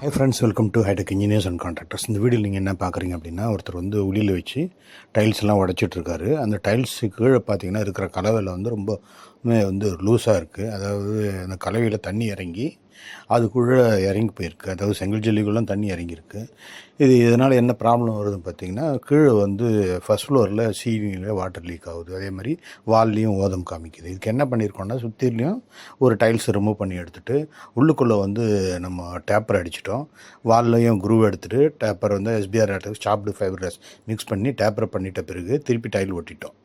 High friends, welcome to hitech engineers and contractors. இந்த வீடியோவில் நீங்கள் என்ன பார்க்குறீங்க அப்படின்னா, ஒருத்தர் வந்து உளியில் வச்சு டைல்ஸ் எல்லாம் உடச்சிட்ருக்காரு. அந்த டைல்ஸு கீழே பார்த்தீங்கன்னா இருக்கிற கலவையில் வந்து ரொம்ப வந்து லூஸாக இருக்குது. அதாவது அந்த கலவையில் தண்ணி இறங்கி அதுக்குள்ளே இறங்கி போயிருக்கு. அதாவது செங்கல் ஜல்லிக்குள்ளே தண்ணி இறங்கியிருக்கு. இதனால் என்ன ப்ராப்ளம் வருதுன்னு பார்த்தீங்கன்னா, கீழே வந்து ஃபஸ்ட் ஃப்ளோரில் சீலிங்கில் வாட்டர் லீக் ஆகுது. அதே மாதிரி வால்லையும் ஓதம் காமிக்குது. இதுக்கு என்ன பண்ணியிருக்கோம்னா, சுற்றிலையும் ஒரு டைல்ஸ் ரிமூவ் பண்ணி எடுத்துகிட்டு உள்ளுக்குள்ளே வந்து நம்ம டேப்பர் அடிச்சிட்டோம். வால்லையும் குரூவ் எடுத்துகிட்டு டேப்பர் வந்து எஸ்பிஆர் சாப்டு ஃபைபர்ஸ் மிக்ஸ் பண்ணி டேப்பர் பண்ணிட்ட பிறகு திருப்பி டைல் ஒட்டிட்டோம்.